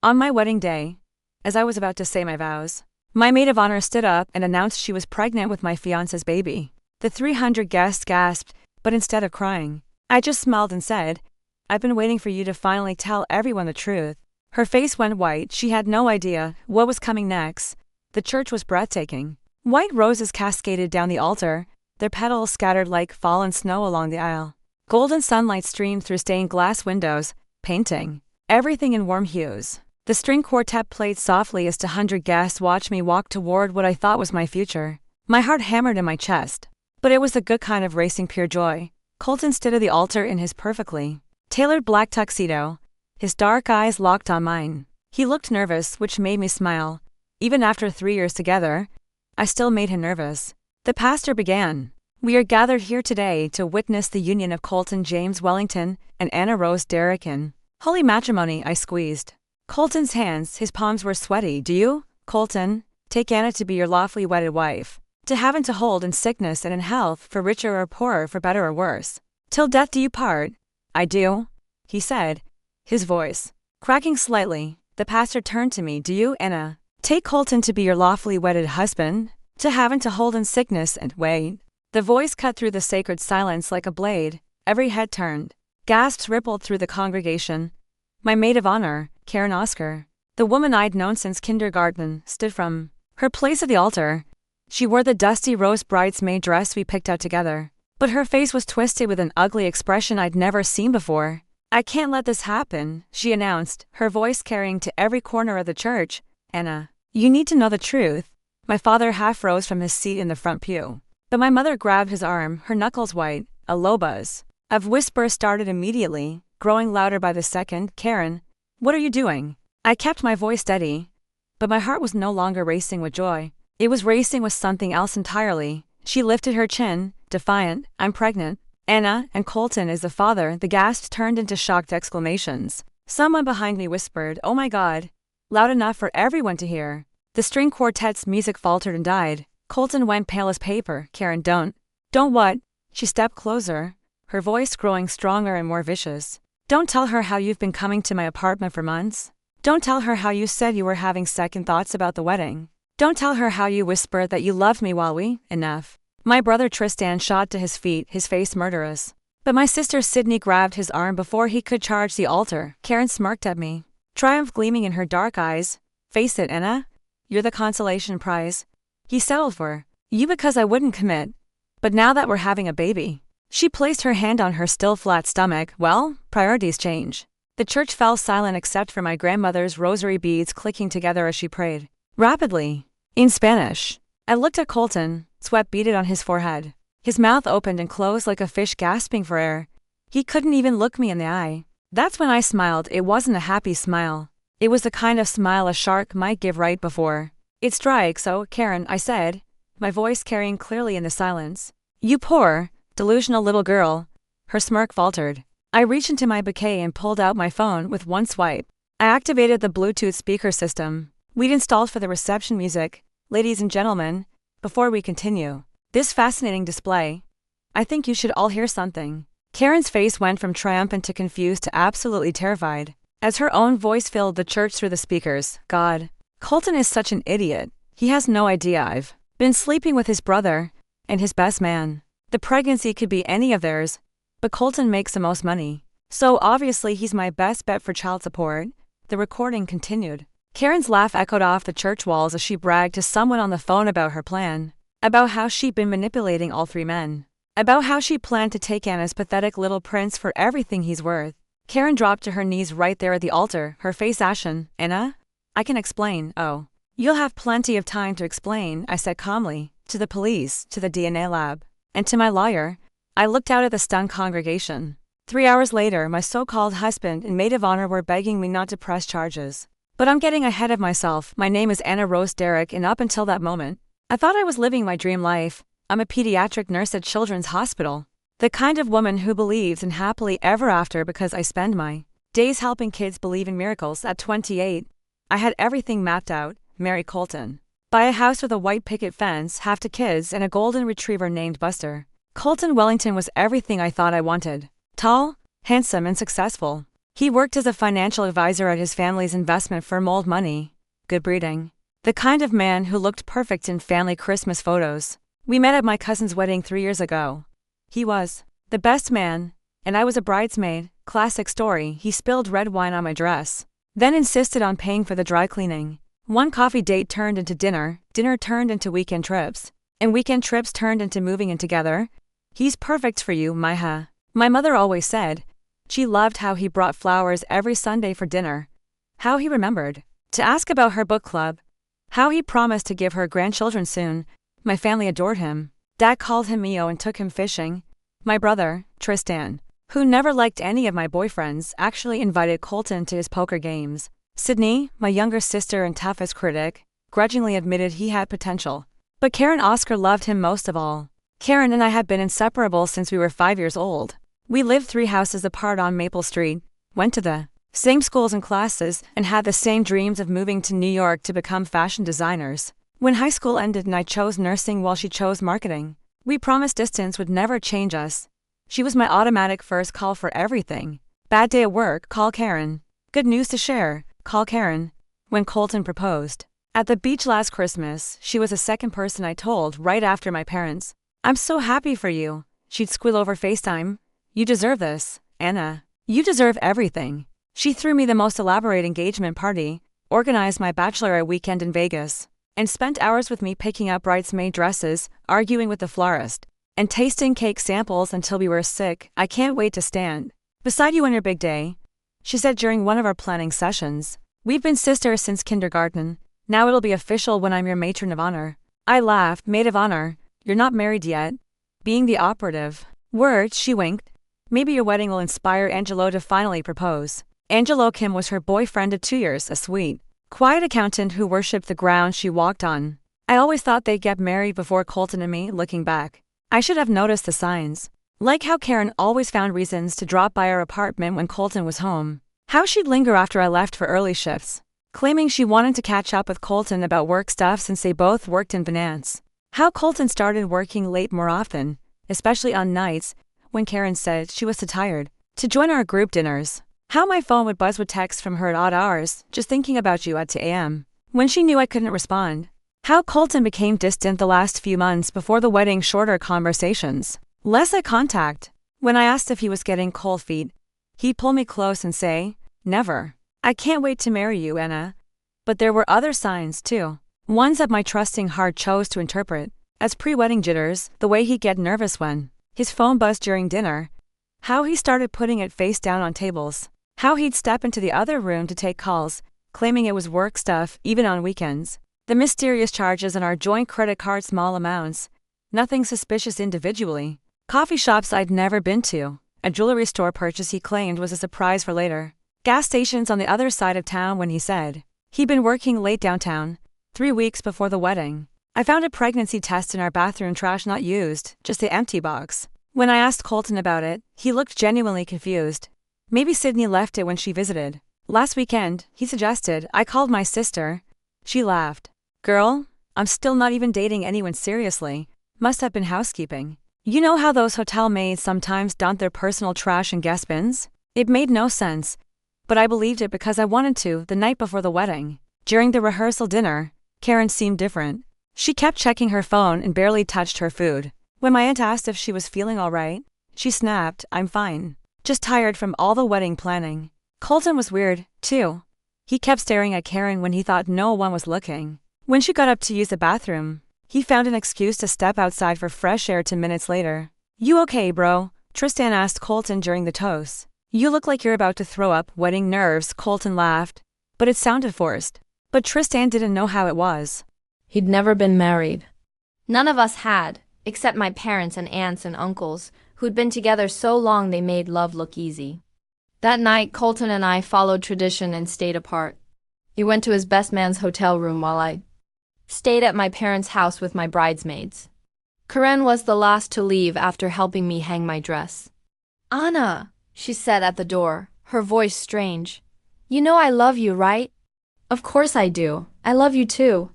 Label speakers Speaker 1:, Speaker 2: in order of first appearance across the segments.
Speaker 1: On my wedding day, as I was about to say my vows, my maid of honor stood up and announced she was pregnant with my fiancé's baby. The 300 guests gasped, but instead of crying, I just smiled and said, "I've been waiting for you to finally tell everyone the truth." Her face went white. She had no idea what was coming next. The church was breathtaking. White roses cascaded down the altar, their petals scattered like fallen snow along the aisle. Golden sunlight streamed through stained glass windows, painting everything in warm hues. The string quartet played softly as 200 guests watched me walk toward what I thought was my future. My heart hammered in my chest. But it was the good kind of racing pure joy. Colton stood at the altar in his perfectly tailored black tuxedo, his dark eyes locked on mine. He looked nervous, which made me smile. Even after 3 years together, I still made him nervous. The pastor began. "We are gathered here today to witness the union of Colton James Wellington and Anna Rose Derrick in holy matrimony." I squeezed Colton's hands. His palms were sweaty. "Do you, Colton, take Anna to be your lawfully wedded wife, to have and to hold in sickness and in health, for richer or poorer, for better or worse? Till death do you part?" "I do," he said, his voice cracking slightly. The pastor turned to me. "Do you, Anna, take Colton to be your lawfully wedded husband, to have and to hold in sickness and wait?" The voice cut through the sacred silence like a blade. Every head turned. Gasps rippled through the congregation. My maid of honor, Karen Oscar, the woman I'd known since kindergarten, stood from her place at the altar. She wore the dusty rose bridesmaid dress we picked out together, but her face was twisted with an ugly expression I'd never seen before. "I can't let this happen," she announced, her voice carrying to every corner of the church. "Anna, you need to know the truth." My father half rose from his seat in the front pew, but my mother grabbed his arm, her knuckles white. A low buzz of whispers started immediately, growing louder by the second. "Karen, what are you doing?" I kept my voice steady, but my heart was no longer racing with joy. It was racing with something else entirely. She lifted her chin, defiant. "I'm pregnant, Anna, and Colton is the father." The gasps turned into shocked exclamations. Someone behind me whispered, "Oh my God," loud enough for everyone to hear. The string quartet's music faltered and died. Colton went pale as paper. "Karen, don't what?" She stepped closer, her voice growing stronger and more vicious. "Don't tell her how you've been coming to my apartment for months. Don't tell her how you said you were having second thoughts about the wedding. Don't tell her how you whispered that you loved me while we..." Enough. My brother Tristan shot to his feet, his face murderous. But my sister Sydney grabbed his arm before he could charge the altar. Karen smirked at me, triumph gleaming in her dark eyes. "Face it, Anna. You're the consolation prize. He settled for you because I wouldn't commit. But now that we're having a baby..." She placed her hand on her still flat stomach. "Well, priorities change." The church fell silent except for my grandmother's rosary beads clicking together as she prayed rapidly in Spanish. I looked at Colton, sweat beaded on his forehead. His mouth opened and closed like a fish gasping for air. He couldn't even look me in the eye. That's when I smiled. It wasn't a happy smile. It was the kind of smile a shark might give right before it strikes. "So, Karen," I said, my voice carrying clearly in the silence, "you poor, delusional little girl." Her smirk faltered. I reached into my bouquet and pulled out my phone with one swipe. I activated the Bluetooth speaker system we'd installed for the reception music. "Ladies and gentlemen, before we continue this fascinating display, I think you should all hear something." Karen's face went from triumphant to confused to absolutely terrified, as her own voice filled the church through the speakers. "God, Colton is such an idiot. He has no idea I've been sleeping with his brother and his best man. The pregnancy could be any of theirs, but Colton makes the most money, so obviously he's my best bet for child support." The recording continued. Karen's laugh echoed off the church walls as she bragged to someone on the phone about her plan, about how she'd been manipulating all three men, about how she planned to take Anna's pathetic little prince for everything he's worth. Karen dropped to her knees right there at the altar, her face ashen. "Anna, I can explain." "Oh, you'll have plenty of time to explain," I said calmly, "to the police, to the DNA lab, and to my lawyer." I looked out at the stunned congregation. 3 hours later, my so-called husband and maid of honor were begging me not to press charges. But I'm getting ahead of myself. My name is Anna Rose Derrick, and up until that moment, I thought I was living my dream life. I'm a pediatric nurse at Children's Hospital, the kind of woman who believes in happily ever after because I spend my days helping kids believe in miracles. At 28, I had everything mapped out: marry Colton, buy a house with a white picket fence, have 2 kids, and a golden retriever named Buster. Colton Wellington was everything I thought I wanted. Tall, handsome, and successful. He worked as a financial advisor at his family's investment firm. Old money, good breeding. The kind of man who looked perfect in family Christmas photos. We met at my cousin's wedding 3 years ago. He was the best man, and I was a bridesmaid. Classic story. He spilled red wine on my dress, then insisted on paying for the dry cleaning. One coffee date turned into dinner, dinner turned into weekend trips, and weekend trips turned into moving in together. He's perfect for you, Maiha. My mother always said. She loved how he brought flowers every Sunday for dinner, how he remembered to ask about her book club, how he promised to give her grandchildren soon. My family adored him. Dad called him Mio and took him fishing. My brother, Tristan, who never liked any of my boyfriends, actually invited Colton to his poker games. Sydney, my younger sister and toughest critic, grudgingly admitted he had potential. But Karen Oscar loved him most of all. Karen and I had been inseparable since we were 5 years old. We lived 3 houses apart on Maple Street, went to the same schools and classes, and had the same dreams of moving to New York to become fashion designers. When high school ended and I chose nursing while she chose marketing, we promised distance would never change us. She was my automatic first call for everything. Bad day at work, call Karen. Good news to share, call Karen. When Colton proposed at the beach last Christmas, she was the second person I told right after my parents. I'm so happy for you. She'd squeal over FaceTime. You deserve this, Anna. You deserve everything. She threw me the most elaborate engagement party, organized my bachelorette weekend in Vegas, and spent hours with me picking up bridesmaid dresses, arguing with the florist, and tasting cake samples until we were sick. I can't wait to stand beside you on your big day, she said during one of our planning sessions. We've been sisters since kindergarten. Now it'll be official when I'm your matron of honor. I laughed. Maid of honor? You're not married yet. Being the operative word, she winked. Maybe your wedding will inspire Angelo to finally propose. Angelo Kim was her boyfriend of 2 years, a sweet, quiet accountant who worshipped the ground she walked on. I always thought they'd get married before Colton and me. Looking back, I should have noticed the signs. Like how Karen always found reasons to drop by our apartment when Colton was home. How she'd linger after I left for early shifts, claiming she wanted to catch up with Colton about work stuff since they both worked in finance. How Colton started working late more often, especially on nights, when Karen said she was too tired to join our group dinners. How my phone would buzz with texts from her at odd hours, just thinking about you at 2 a.m. when she knew I couldn't respond. How Colton became distant the last few months before the wedding. Shorter conversations, less eye contact. When I asked if he was getting cold feet, he'd pull me close and say, never. I can't wait to marry you, Anna. But there were other signs too. Ones that my trusting heart chose to interpret as pre-wedding jitters, the way he'd get nervous when his phone buzzed during dinner. How he started putting it face down on tables. How he'd step into the other room to take calls, claiming it was work stuff, even on weekends. The mysterious charges on our joint credit card, small amounts. Nothing suspicious individually. Coffee shops I'd never been to. A jewelry store purchase he claimed was a surprise for later. Gas stations on the other side of town when he said he'd been working late downtown. 3 weeks before the wedding, I found a pregnancy test in our bathroom trash, not used, just the empty box. When I asked Colton about it, he looked genuinely confused. Maybe Sydney left it when she visited. Last weekend, he suggested. I called my sister. She laughed. Girl, I'm still not even dating anyone seriously. Must have been housekeeping. You know how those hotel maids sometimes dump their personal trash in guest bins? It made no sense, but I believed it because I wanted to. The night before the wedding, during the rehearsal dinner, Karen seemed different. She kept checking her phone and barely touched her food. When my aunt asked if she was feeling all right, she snapped, I'm fine. Just tired from all the wedding planning. Colton was weird, too. He kept staring at Karen when he thought no one was looking. When she got up to use the bathroom, he found an excuse to step outside for fresh air. 10 minutes later. You okay, bro? Tristan asked Colton during the toast. You look like you're about to throw up. Wedding nerves, Colton laughed. But it sounded forced. But Tristan didn't know how it was.
Speaker 2: He'd never been married.
Speaker 3: None of us had, except my parents and aunts and uncles, who'd been together so long they made love look easy. That night, Colton and I followed tradition and stayed apart. He went to his best man's hotel room while I stayed at my parents' house with my bridesmaids. Karen was the last to leave after helping me hang my dress. Anna, she said at the door, her voice strange. You know I love you, right? Of course I do. I love you too.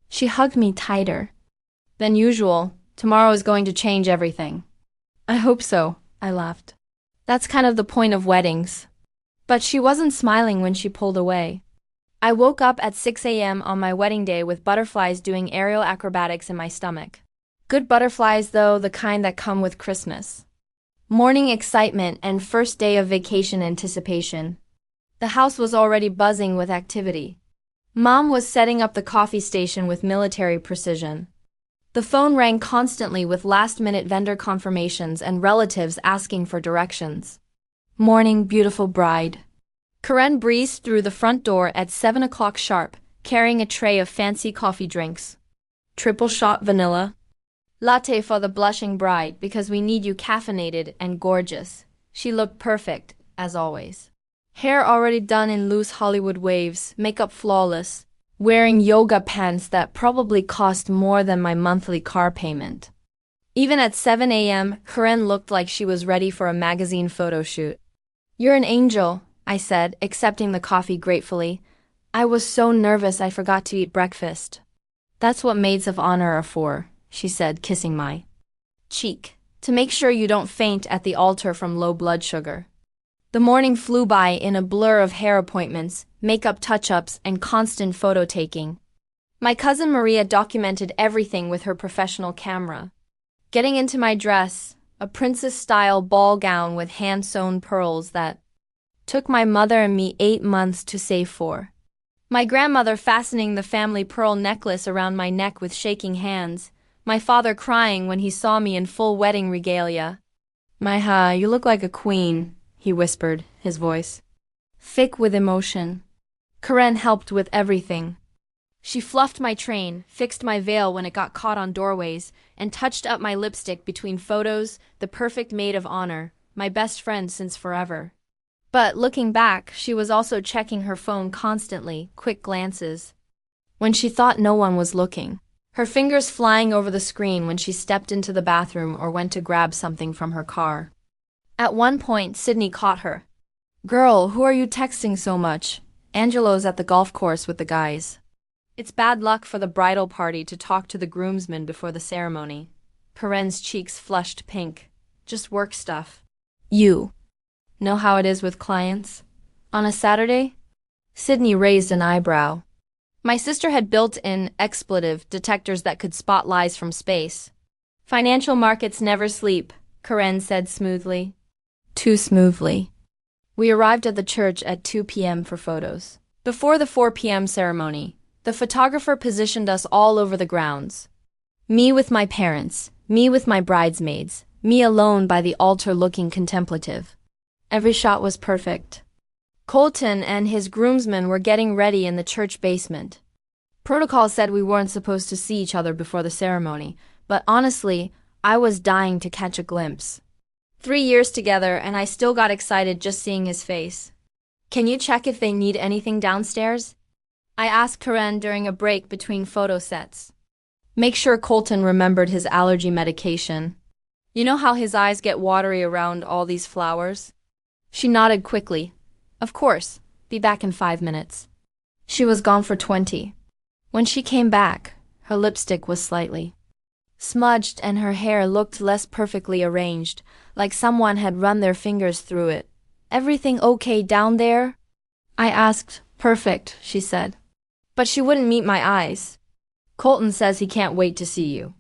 Speaker 3: She hugged me tighter than usual. Tomorrow is going to change everything. I hope so, I laughed. That's kind of the point of weddings. But she wasn't smiling when she pulled away. I woke up at 6 a.m. on my wedding day with butterflies doing aerial acrobatics in my stomach. Good butterflies though, the kind that come with Christmas. Morning excitement and first day of vacation anticipation. The house was already buzzing with activity. Mom was setting up the coffee station with military precision. The phone rang constantly with last-minute vendor confirmations and relatives asking for directions. Morning, beautiful bride. Karen breezed through the front door at 7 o'clock sharp, carrying a tray of fancy coffee drinks. Triple shot vanilla. Latte for the blushing bride because we need you caffeinated and gorgeous. She looked perfect, as always. Hair already done in loose Hollywood waves, makeup flawless, wearing yoga pants that probably cost more than my monthly car payment. Even at 7 a.m., Karen looked like she was ready for a magazine photo shoot. You're an angel, I said, accepting the coffee gratefully. I was so nervous I forgot to eat breakfast. That's what maids of honor are for, she said, kissing my cheek, to make sure you don't faint at the altar from low blood sugar. The morning flew by in a blur of hair appointments, makeup touch-ups, and constant photo-taking. My cousin Maria documented everything with her professional camera. Getting into my dress, a princess-style ball gown with hand-sewn pearls that took my mother and me 8 months to save for. My grandmother fastening the family pearl necklace around my neck with shaking hands, my father crying when he saw me in full wedding regalia. "Maiha, you look like a queen," he whispered, his voice thick with emotion. Karen helped with everything. She fluffed my train, fixed my veil when it got caught on doorways, and touched up my lipstick between photos, the perfect maid of honor, my best friend since forever. But looking back, she was also checking her phone constantly, quick glances, when she thought no one was looking. Her fingers flying over the screen when she stepped into the bathroom or went to grab something from her car. At one point, Sydney caught her. "Girl, who are you texting so much?" "Angelo's at the golf course with the guys." It's bad luck for the bridal party to talk to the groomsmen before the ceremony. Karen's cheeks flushed pink. Just work stuff. You know how it is with clients? On a Saturday? Sydney raised an eyebrow. My sister had built-in expletive detectors that could spot lies from space. Financial markets never sleep, Karen said smoothly. Too smoothly. We arrived at the church at 2 p.m. for photos. Before the 4 p.m. ceremony, the photographer positioned us all over the grounds. Me with my parents, me with my bridesmaids, me alone by the altar looking contemplative. Every shot was perfect. Colton and his groomsmen were getting ready in the church basement. Protocol said we weren't supposed to see each other before the ceremony, but honestly, I was dying to catch a glimpse. 3 years together and I still got excited just seeing his face. "Can you check if they need anything downstairs?" I asked Karen during a break between photo sets. Make sure Colton remembered his allergy medication. You know how his eyes get watery around all these flowers? She nodded quickly. Of course, be back in 5 minutes. She was gone for 20. When she came back, her lipstick was slightly smudged and her hair looked less perfectly arranged, like someone had run their fingers through it. "Everything okay down there?" I asked. "Perfect," she said. But she wouldn't meet my eyes. "Colton says he can't wait to see you."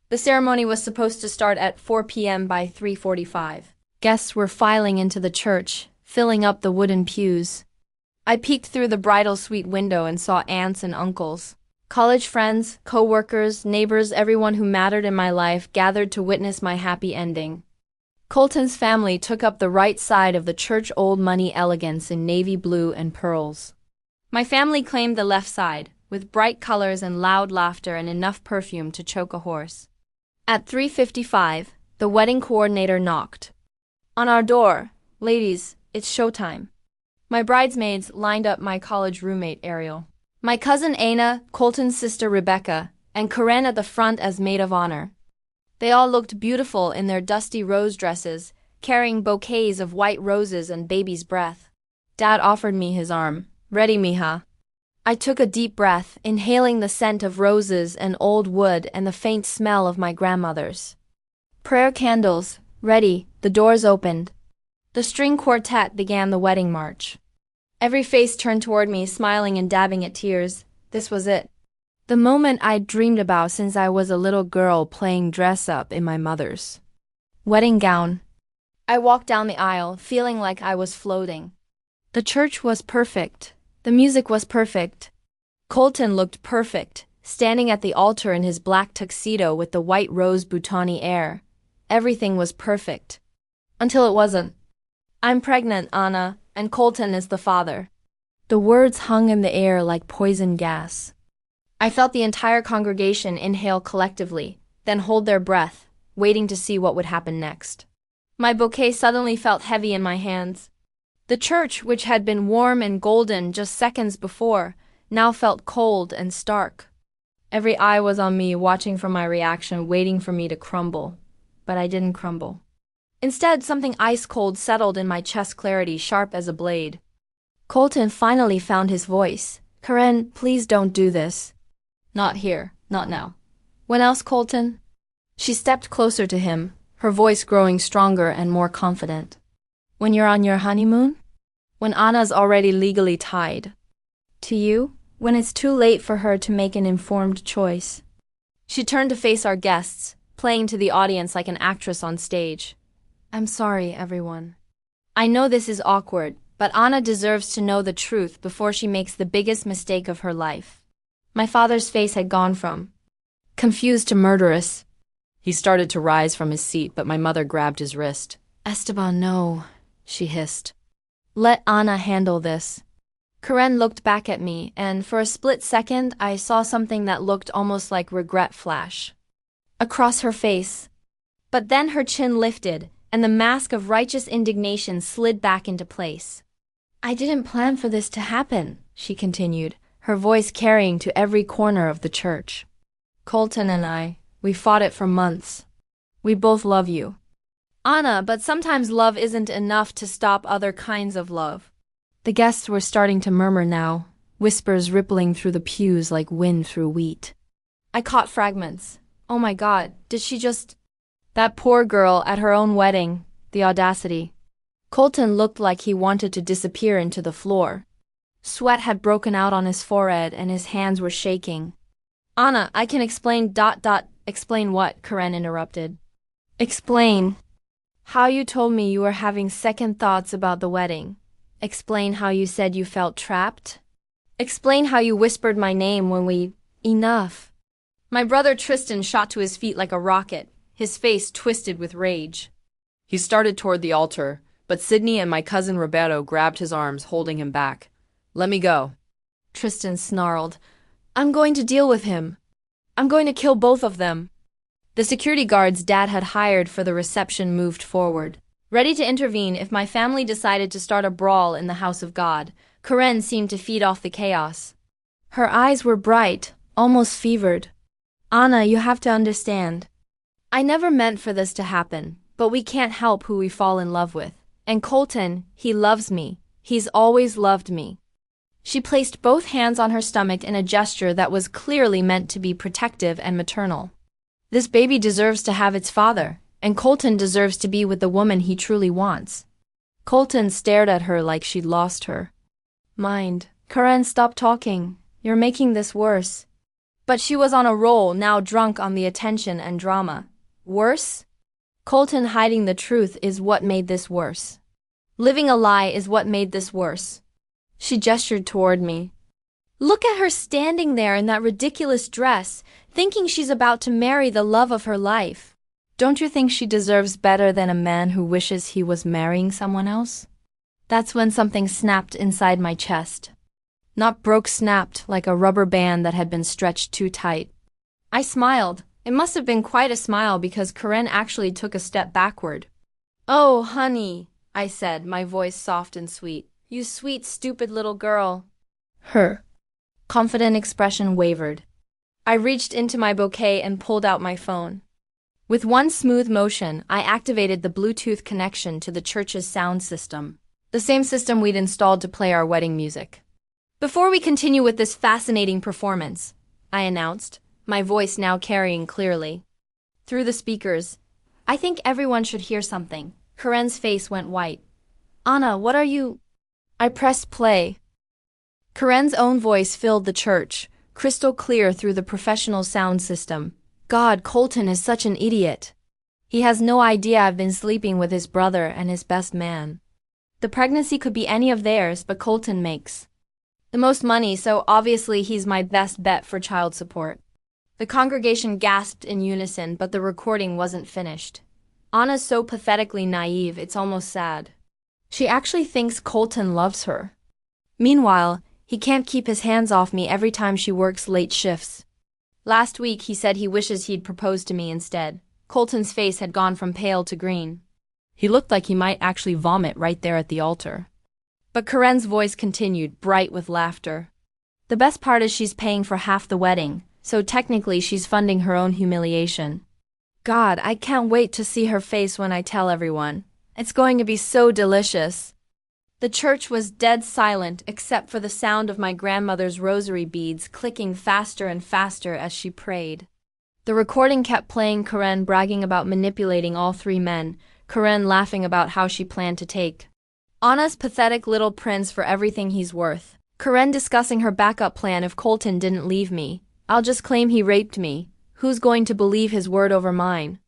Speaker 3: The ceremony was supposed to start at 4 p.m. by 3:45. Guests were filing into the church, filling up the wooden pews. I peeked through the bridal suite window and saw aunts and uncles. College friends, co-workers, neighbors, everyone who mattered in my life gathered to witness my happy ending. Colton's family took up the right side of the church old money elegance in navy blue and pearls. My family claimed the left side, with bright colors and loud laughter and enough perfume to choke a horse. At 3:55, the wedding coordinator knocked. On our door, "Ladies, it's showtime." My bridesmaids lined up my college roommate Ariel, my cousin Aina, Colton's sister Rebecca, and Karen at the front as maid of honor. They all looked beautiful in their dusty rose dresses, carrying bouquets of white roses and baby's breath. Dad offered me his arm. "Ready, mija?" I took a deep breath, inhaling the scent of roses and old wood and the faint smell of my grandmother's prayer candles. "Ready," the doors opened. The string quartet began the wedding march. Every face turned toward me, smiling and dabbing at tears. This was it. The moment I'd dreamed about since I was a little girl playing dress-up in my mother's wedding gown. I walked down the aisle, feeling like I was floating. The church was perfect. The music was perfect. Colton looked perfect, standing at the altar in his black tuxedo with the white rose boutoni air. Everything was perfect. Until it wasn't. I'm pregnant, Anna, and Colton is the father. The words hung in the air like poison gas. I felt the entire congregation inhale collectively, then hold their breath, waiting to see what would happen next. My bouquet suddenly felt heavy in my hands. The church, which had been warm and golden just seconds before, now felt cold and stark. Every eye was on me, watching for my reaction, waiting for me to crumble. But I didn't crumble. Instead, something ice-cold settled in my chest, clarity sharp as a blade. Colton finally found his voice. Karen, please don't do this. Not here, not now. When else, Colton? She stepped closer to him, her voice growing stronger and more confident. When you're on your honeymoon? When Anna's already legally tied to you? When it's too late for her to make an informed choice. She turned to face our guests, playing to the audience like an actress on stage. I'm sorry, everyone. I know this is awkward, but Anna deserves to know the truth before she makes the biggest mistake of her life. My father's face had gone from confused to murderous. He started to rise from his seat, but my mother grabbed his wrist. Esteban, no, she hissed. Let Anna handle this. Karen looked back at me, and for a split second, I saw something that looked almost like regret flash across her face. But then her chin lifted, and the mask of righteous indignation slid back into place. I didn't plan for this to happen, she continued, her voice carrying to every corner of the church. Colton and I, we fought it for months. We both love you. Anna, but sometimes love isn't enough to stop other kinds of love. The guests were starting to murmur now, whispers rippling through the pews like wind through wheat. I caught fragments. Oh my God, did she just... That poor girl at her own wedding, the audacity. Colton looked like he wanted to disappear into the floor. Sweat had broken out on his forehead and his hands were shaking. Anna, I can explain ... Explain what? Karen interrupted. Explain how you told me you were having second thoughts about the wedding. Explain how you said you felt trapped. Explain how you whispered my name when we... Enough. My brother Tristan shot to his feet like a rocket, his face twisted with rage. He started toward the altar, but Sydney and my cousin Roberto grabbed his arms, holding him back. Let me go. Tristan snarled. I'm going to deal with him. I'm going to kill both of them. The security guards Dad had hired for the reception moved forward, ready to intervene if my family decided to start a brawl in the house of God. Karen seemed to feed off the chaos. Her eyes were bright, almost fevered. Anna, you have to understand. I never meant for this to happen, but we can't help who we fall in love with. And Colton, he loves me. He's always loved me. She placed both hands on her stomach in a gesture that was clearly meant to be protective and maternal. This baby deserves to have its father, and Colton deserves to be with the woman he truly wants. Colton stared at her like she'd lost her mind. Karen, stop talking. You're making this worse. But she was on a roll, now drunk on the attention and drama. Worse? Colton hiding the truth is what made this worse. Living a lie is what made this worse. She gestured toward me. Look at her standing there in that ridiculous dress, thinking she's about to marry the love of her life. Don't you think she deserves better than a man who wishes he was marrying someone else? That's when something snapped inside my chest. Not broke, snapped like a rubber band that had been stretched too tight. I smiled. It must have been quite a smile because Karen actually took a step backward. Oh, honey, I said, my voice soft and sweet. You sweet, stupid little girl. Her confident expression wavered. I reached into my bouquet and pulled out my phone. With one smooth motion, I activated the Bluetooth connection to the church's sound system, the same system we'd installed to play our wedding music. Before we continue with this fascinating performance, I announced, my voice now carrying clearly through the speakers, I think everyone should hear something. Karen's face went white. Anna, what are you? I pressed play. Karen's own voice filled the church, crystal clear through the professional sound system. God, Colton is such an idiot. He has no idea I've been sleeping with his brother and his best man. The pregnancy could be any of theirs, but Colton makes the most money, so obviously he's my best bet for child support. The congregation gasped in unison, but the recording wasn't finished. Anna's so pathetically naive, it's almost sad. She actually thinks Colton loves her. Meanwhile, he can't keep his hands off me every time she works late shifts. Last week he said he wishes he'd proposed to me instead. Colton's face had gone from pale to green. He looked like he might actually vomit right there at the altar. But Karen's voice continued, bright with laughter. The best part is she's paying for half the wedding, so technically she's funding her own humiliation. God, I can't wait to see her face when I tell everyone. It's going to be so delicious. The church was dead silent except for the sound of my grandmother's rosary beads clicking faster and faster as she prayed. The recording kept playing Karen bragging about manipulating all three men, Karen laughing about how she planned to take Anna's pathetic little prince for everything he's worth. Karen discussing her backup plan if Colton didn't leave me. I'll just claim he raped me. Who's going to believe his word over mine?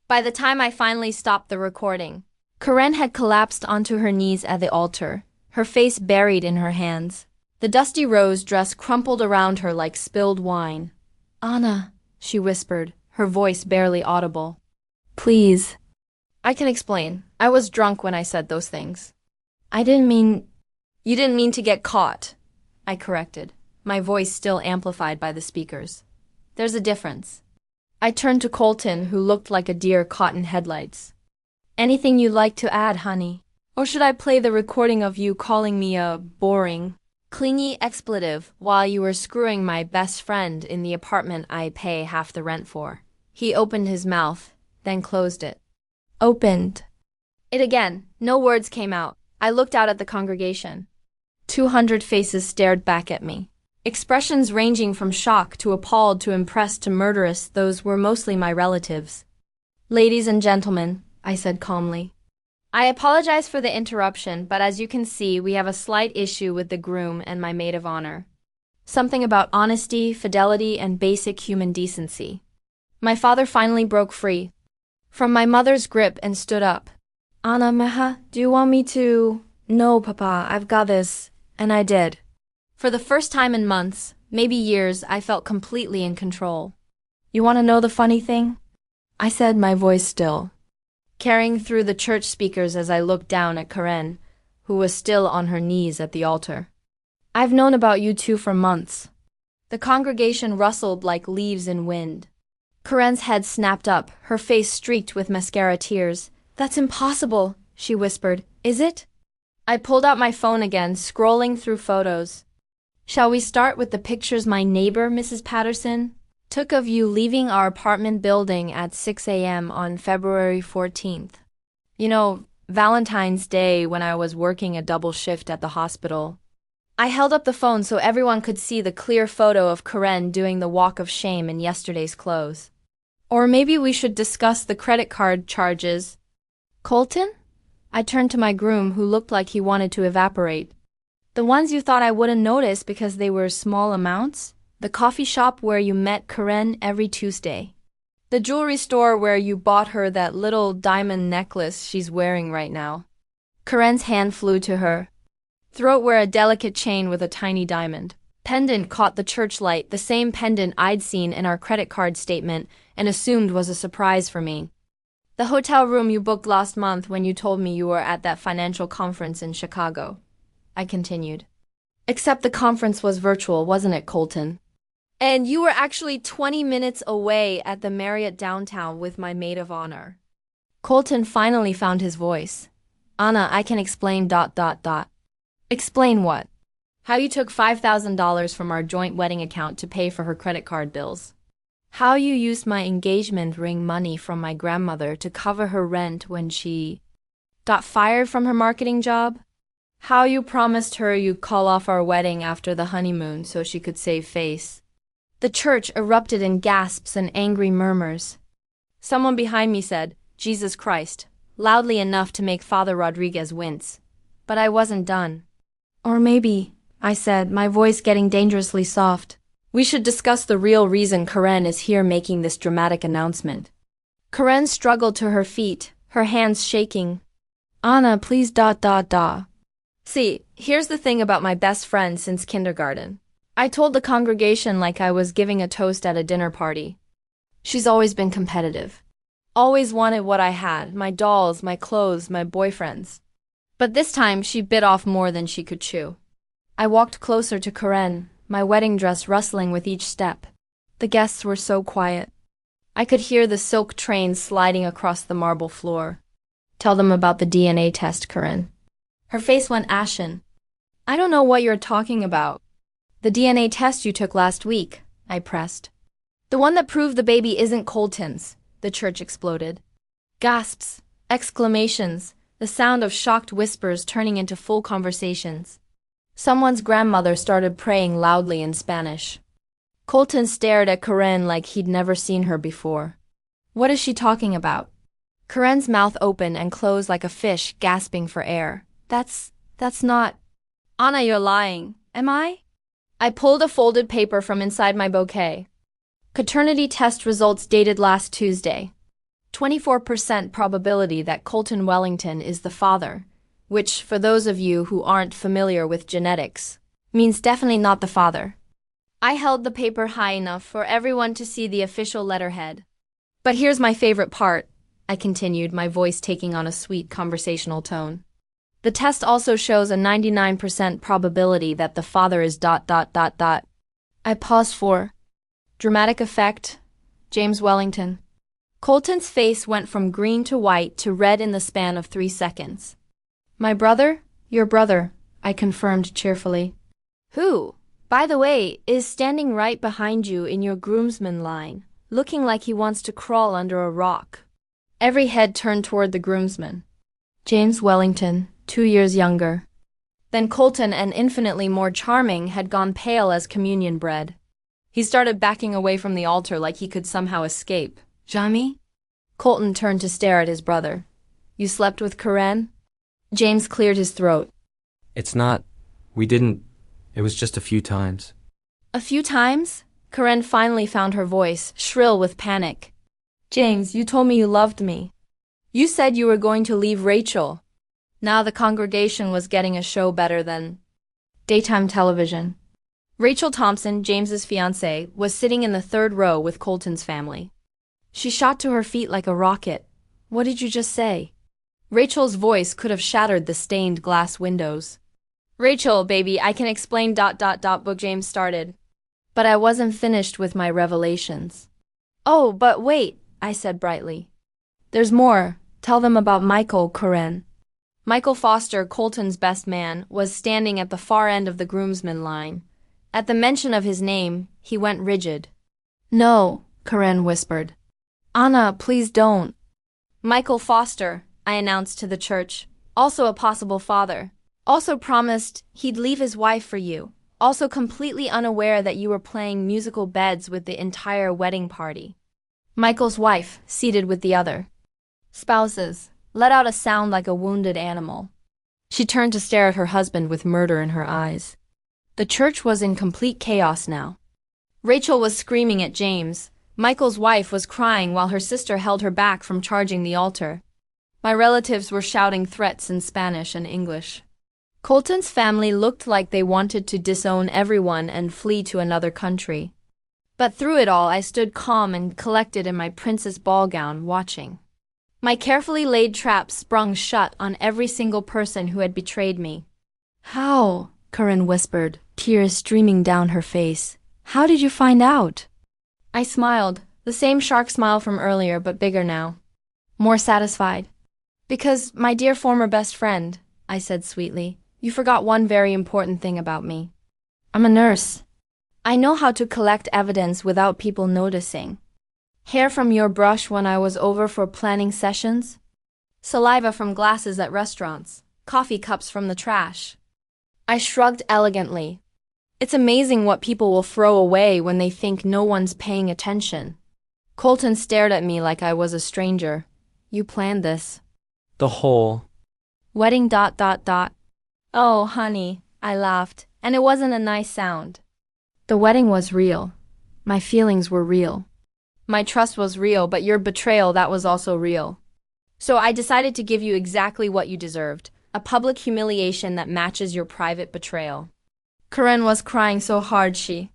Speaker 3: By the time I finally stopped the recording, Karen had collapsed onto her knees at the altar, her face buried in her hands. The dusty rose dress crumpled around her like spilled wine. Anna, she whispered, her voice barely audible. Please. I can explain. I was drunk when I said those things. I didn't mean... You didn't mean to get caught, I corrected, my voice still amplified by the speakers. There's a difference. I turned to Colton, who looked like a deer caught in headlights. Anything you'd like to add, honey? Or should I play the recording of you calling me a boring, clingy expletive while you were screwing my best friend in the apartment I pay half the rent for? He opened his mouth, then closed it. Opened it again. No words came out. I looked out at the congregation. 200 faces stared back at me. Expressions ranging from shock to appalled to impressed to murderous, those were mostly my relatives. Ladies and gentlemen, I said calmly. I apologize for the interruption, but as you can see, we have a slight issue with the groom and my maid of honor. Something about honesty, fidelity, and basic human decency. My father finally broke free from my mother's grip and stood up. Anna, Meha, do you want me to... No, Papa, I've got this. And I did. For the first time in months, maybe years, I felt completely in control. You want to know the funny thing? I said, my voice still carrying through the church speakers as I looked down at Karen, who was still on her knees at the altar. I've known about you two for months. The congregation rustled like leaves in wind. Karen's head snapped up, her face streaked with mascara tears. That's impossible, she whispered. Is it? I pulled out my phone again, scrolling through photos. Shall we start with the pictures my neighbor, Mrs. Patterson, took of you leaving our apartment building at 6 a.m. on February 14th? You know, Valentine's Day when I was working a double shift at the hospital. I held up the phone so everyone could see the clear photo of Karen doing the walk of shame in yesterday's clothes. Or maybe we should discuss the credit card charges. Colton? I turned to my groom, who looked like he wanted to evaporate. The ones you thought I wouldn't notice because they were small amounts? The coffee shop where you met Karen every Tuesday. The jewelry store where you bought her that little diamond necklace she's wearing right now. Karen's hand flew to her throat where a delicate chain with a tiny diamond pendant caught the church light, the same pendant I'd seen in our credit card statement and assumed was a surprise for me. The hotel room you booked last month when you told me you were at that financial conference in Chicago, I continued. Except the conference was virtual, wasn't it, Colton? And you were actually 20 minutes away at the Marriott downtown with my maid of honor. Colton finally found his voice. Anna, I can explain ... Explain what? How you took $5,000 from our joint wedding account to pay for her credit card bills. How you used my engagement ring money from my grandmother to cover her rent when she got fired from her marketing job. How you promised her you'd call off our wedding after the honeymoon so she could save face. The church erupted in gasps and angry murmurs. Someone behind me said, Jesus Christ, loudly enough to make Father Rodriguez wince. But I wasn't done. Or maybe, I said, my voice getting dangerously soft. We should discuss the real reason Karen is here making this dramatic announcement. Karen struggled to her feet, her hands shaking. Anna, please . See, here's the thing about my best friend since kindergarten. I told the congregation like I was giving a toast at a dinner party. She's always been competitive. Always wanted what I had, my dolls, my clothes, my boyfriends. But this time she bit off more than she could chew. I walked closer to Karen, my wedding dress rustling with each step. The guests were so quiet. I could hear the silk train sliding across the marble floor. Tell them about the DNA test, Karen. Her face went ashen. I don't know what you're talking about. The DNA test you took last week, I pressed. The one that proved the baby isn't Colton's, the church exploded. Gasps, exclamations, the sound of shocked whispers turning into full conversations. Someone's grandmother started praying loudly in Spanish. Colton stared at Karen like he'd never seen her before. What is she talking about? Karen's mouth opened and closed like a fish, gasping for air. That's not… Anna, you're lying. Am I? I pulled a folded paper from inside my bouquet. Paternity test results dated last Tuesday. 24% probability that Colton Wellington is the father, which, for those of you who aren't familiar with genetics, means definitely not the father. I held the paper high enough for everyone to see the official letterhead. But here's my favorite part, I continued, my voice taking on a sweet conversational tone. The test also shows a 99% probability that the father is ... I paused for dramatic effect, James Wellington. Colton's face went from green to white to red in the span of 3 seconds. My brother? Your brother, I confirmed cheerfully. Who, by the way, is standing right behind you in your groomsman line, looking like he wants to crawl under a rock. Every head turned toward the groomsman. James Wellington, 2 years younger. Then Colton, and infinitely more charming, had gone pale as communion bread. He started backing away from the altar like he could somehow escape. Jamie? Colton turned to stare at his brother. You slept with Karen? James cleared his throat.
Speaker 4: It's not. We didn't. It was just a few times.
Speaker 3: A few times? Karen finally found her voice, shrill with panic. James, you told me you loved me. You said you were going to leave Rachel. Now the congregation was getting a show better than daytime television. Rachel Thompson, James's fiancé, was sitting in the 3rd row with Colton's family. She shot to her feet like a rocket. What did you just say? Rachel's voice could have shattered the stained glass windows. Rachel, baby, I can explain ... book James started. But I wasn't finished with my revelations. Oh, but wait, I said brightly. There's more. Tell them about Michael, Karen. Michael Foster, Colton's best man, was standing at the far end of the groomsmen line. At the mention of his name, he went rigid. No, Karen whispered. Anna, please don't. Michael Foster, I announced to the church, also a possible father. Also promised he'd leave his wife for you. Also completely unaware that you were playing musical beds with the entire wedding party. Michael's wife, seated with the other spouses, let out a sound like a wounded animal. She turned to stare at her husband with murder in her eyes. The church was in complete chaos now. Rachel was screaming at James. Michael's wife was crying while her sister held her back from charging the altar. My relatives were shouting threats in Spanish and English. Colton's family looked like they wanted to disown everyone and flee to another country. But through it all, I stood calm and collected in my princess ball gown, watching. My carefully laid traps sprung shut on every single person who had betrayed me. How? Karen whispered, tears streaming down her face. How did you find out? I smiled, the same shark smile from earlier but bigger now. More satisfied. Because, my dear former best friend, I said sweetly, you forgot one very important thing about me. I'm a nurse. I know how to collect evidence without people noticing. Hair from your brush when I was over for planning sessions. Saliva from glasses at restaurants. Coffee cups from the trash. I shrugged elegantly. It's amazing what people will throw away when they think no one's paying attention. Colton stared at me like I was a stranger. You planned this.
Speaker 4: The whole
Speaker 3: Wedding ... Oh, honey, I laughed, and it wasn't a nice sound. The wedding was real. My feelings were real. My trust was real, but your betrayal, that was also real. So I decided to give you exactly what you deserved, a public humiliation that matches your private betrayal. Karen was crying so hard she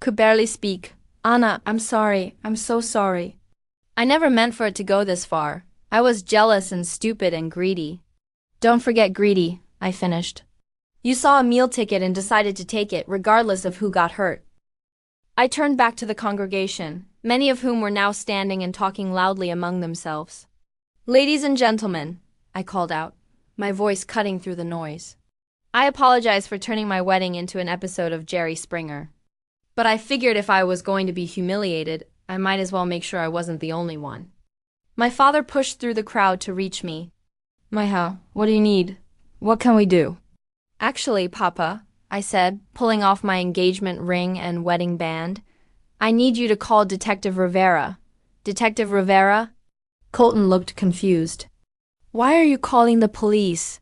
Speaker 3: could barely speak. Anna, I'm sorry. I'm so sorry. I never meant for it to go this far. I was jealous and stupid and greedy. Don't forget greedy, I finished. You saw a meal ticket and decided to take it, regardless of who got hurt. I turned back to the congregation, many of whom were now standing and talking loudly among themselves. Ladies and gentlemen, I called out, my voice cutting through the noise. I apologize for turning my wedding into an episode of Jerry Springer. But I figured if I was going to be humiliated, I might as well make sure I wasn't the only one. My father pushed through the crowd to reach me. Maya, what do you need? What can we do? Actually, Papa, I said, pulling off my engagement ring and wedding band, I need you to call Detective Rivera. Detective Rivera? Colton looked confused. Why are you calling the police?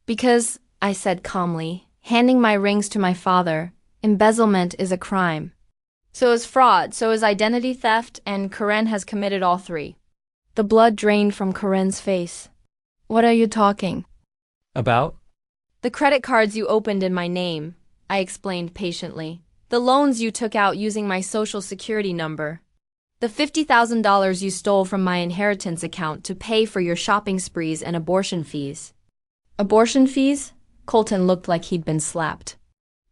Speaker 3: Because, I said calmly, handing my rings to my father, embezzlement is a crime. So is fraud, so is identity theft, and Karen has committed all three. The blood drained from Karen's face. What are you talking
Speaker 4: About?
Speaker 3: The credit cards you opened in my name, I explained patiently. The loans you took out using my social security number. The $50,000 you stole from my inheritance account to pay for your shopping sprees and abortion fees. Abortion fees? Colton looked like he'd been slapped.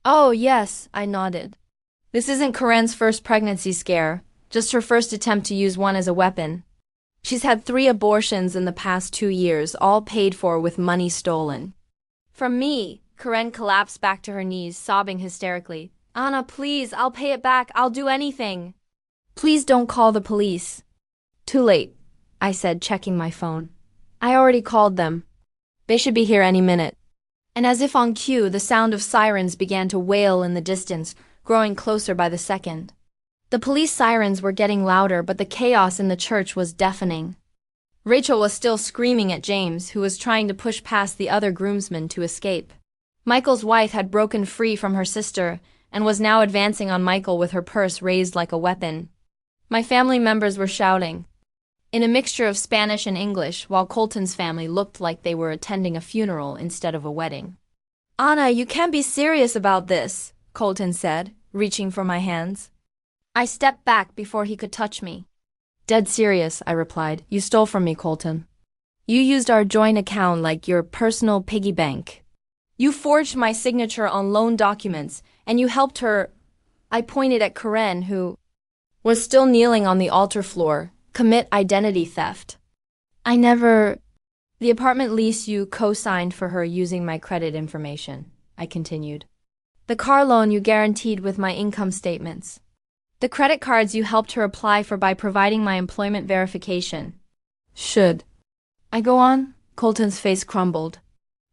Speaker 3: Oh, yes, I nodded. This isn't Karen's first pregnancy scare, just her first attempt to use one as a weapon. She's had 3 abortions in the past 2 years, all paid for with money stolen. From me, Karen collapsed back to her knees, sobbing hysterically. Anna, please, I'll pay it back. I'll do anything. Please don't call the police. Too late, I said, checking my phone. I already called them. They should be here any minute. And as if on cue, the sound of sirens began to wail in the distance, growing closer by the second. The police sirens were getting louder, but the chaos in the church was deafening. Rachel was still screaming at James, who was trying to push past the other groomsmen to escape. Michael's wife had broken free from her sister and was now advancing on Michael with her purse raised like a weapon. My family members were shouting, in a mixture of Spanish and English, while Colton's family looked like they were attending a funeral instead of a wedding. Anna, you can't be serious about this, Colton said, reaching for my hands. I stepped back before he could touch me. Dead serious, I replied. You stole from me, Colton. You used our joint account like your personal piggy bank. You forged my signature on loan documents, and you helped her, I pointed at Karen, who was still kneeling on the altar floor, commit identity theft. The apartment lease you co-signed for her using my credit information, I continued. The car loan you guaranteed with my income statements. The credit cards you helped her apply for by providing my employment verification. Should I go on? Colton's face crumbled.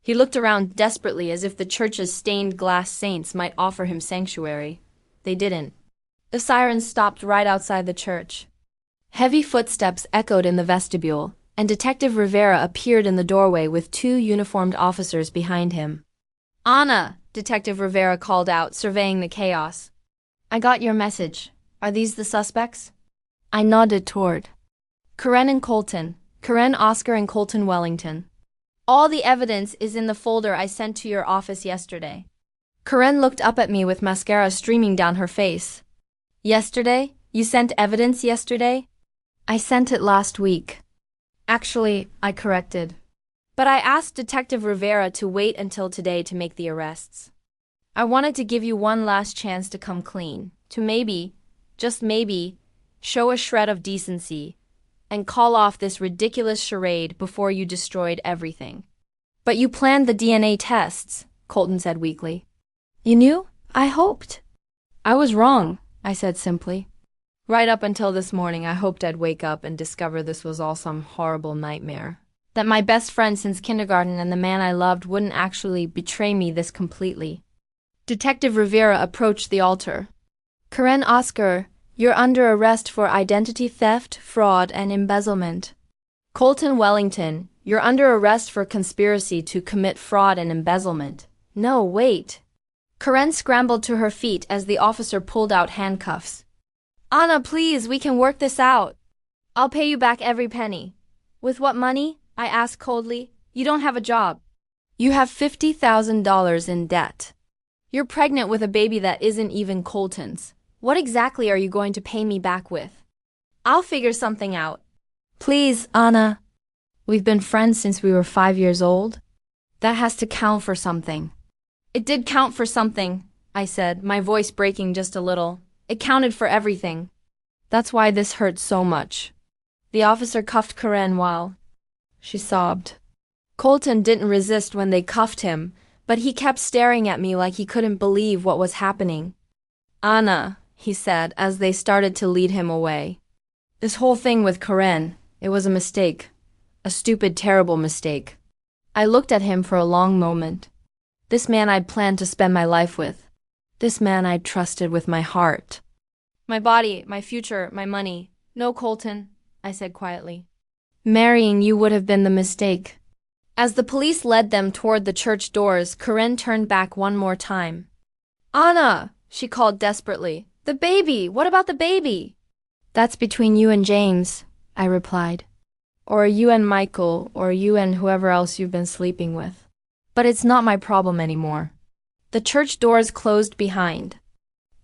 Speaker 3: He looked around desperately as if the church's stained glass saints might offer him sanctuary. They didn't. The sirens stopped right outside the church. Heavy footsteps echoed in the vestibule, and Detective Rivera appeared in the doorway with 2 uniformed officers behind him. Anna, Detective Rivera called out, surveying the chaos. I got your message. Are these the suspects? I nodded toward Karen and Colton. Karen Oscar and Colton Wellington. All the evidence is in the folder I sent to your office yesterday. Karen looked up at me with mascara streaming down her face. Yesterday? You sent evidence yesterday? I sent it last week. Actually, I corrected. But I asked Detective Rivera to wait until today to make the arrests. I wanted to give you one last chance to come clean, to maybe, just maybe, show a shred of decency, and call off this ridiculous charade before you destroyed everything. But you planned the DNA tests, Colton said weakly. You knew? I hoped. I was wrong, I said simply. Right up until this morning, I hoped I'd wake up and discover this was all some horrible nightmare. That my best friend since kindergarten and the man I loved wouldn't actually betray me this completely. Detective Rivera approached the altar. Karen Oscar, you're under arrest for identity theft, fraud, and embezzlement. Colton Wellington, You're under arrest for conspiracy to commit fraud and embezzlement. No, wait. Karen scrambled to her feet as the officer pulled out handcuffs. Anna, please, we can work this out. I'll pay you back every penny. With what money? I asked coldly. You don't have a job. You have $50,000 in debt. You're pregnant with a baby that isn't even Colton's. What exactly are you going to pay me back with? I'll figure something out. Please, Anna. We've been friends since we were 5 years old. That has to count for something. It did count for something, I said, my voice breaking just a little. It counted for everything. That's why this hurt so much. The officer cuffed Karen while she sobbed. Colton didn't resist when they cuffed him, but he kept staring at me like he couldn't believe what was happening. Anna, he said as they started to lead him away. This whole thing with Karen, it was a mistake. A stupid, terrible mistake. I looked at him for a long moment. This man I'd planned to spend my life with. This man I'd trusted with my heart. My body, my future, my money. No, Colton, I said quietly. Marrying you would have been the mistake. As the police led them toward the church doors, Karen turned back one more time. Anna, she called desperately. The baby! What about the baby? That's between you and James, I replied. Or you and Michael, or you and whoever else you've been sleeping with. But it's not my problem anymore. The church doors closed behind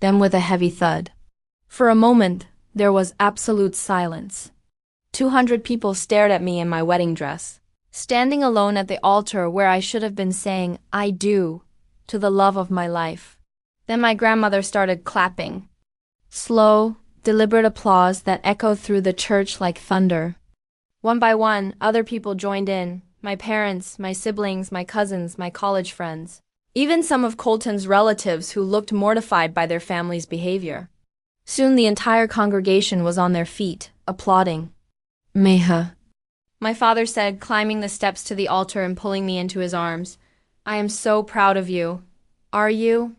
Speaker 3: them with a heavy thud. For a moment, there was absolute silence. 200 people stared at me in my wedding dress, standing alone at the altar where I should have been saying, I do, to the love of my life. Then my grandmother started clapping. Slow, deliberate applause that echoed through the church like thunder. One by one, other people joined in. My parents, my siblings, my cousins, my college friends. Even some of Colton's relatives who looked mortified by their family's behavior. Soon the entire congregation was on their feet, applauding. Meha, my father said, climbing the steps to the altar and pulling me into his arms. I am so proud of you. Are you?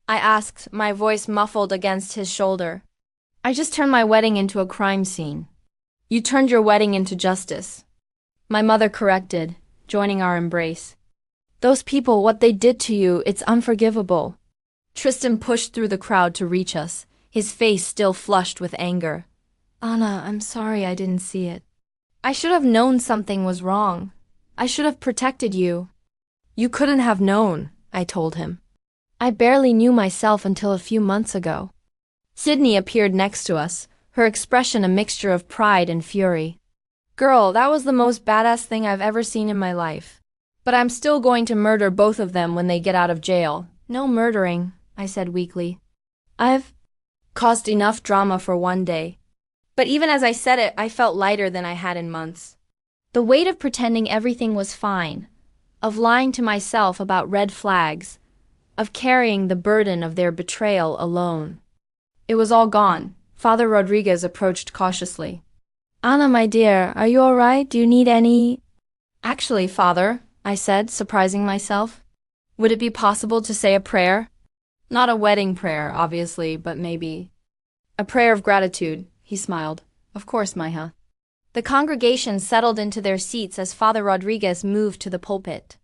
Speaker 3: I asked, my voice muffled against his shoulder. I just turned my wedding into a crime scene. You turned your wedding into justice. My mother corrected, joining our embrace. Those people, what they did to you, it's unforgivable. Tristan pushed through the crowd to reach us, his face still flushed with anger. Anna, I'm sorry I didn't see it. I should have known something was wrong. I should have protected you. You couldn't have known, I told him. I barely knew myself until a few months ago. Sydney appeared next to us, her expression a mixture of pride and fury. Girl, that was the most badass thing I've ever seen in my life. But I'm still going to murder both of them when they get out of jail. No murdering, I said weakly. I've caused enough drama for one day. But even as I said it, I felt lighter than I had in months. The weight of pretending everything was fine, of lying to myself about red flags, of carrying the burden of their betrayal alone. It was all gone. Father Rodriguez approached cautiously. Anna, my dear, are you all right? Do you need any? Actually, Father, I said, surprising myself. Would it be possible to say a prayer? Not a wedding prayer, obviously, but maybe a prayer of gratitude, he smiled. Of course, Maya. The congregation settled into their seats as Father Rodriguez moved to the pulpit.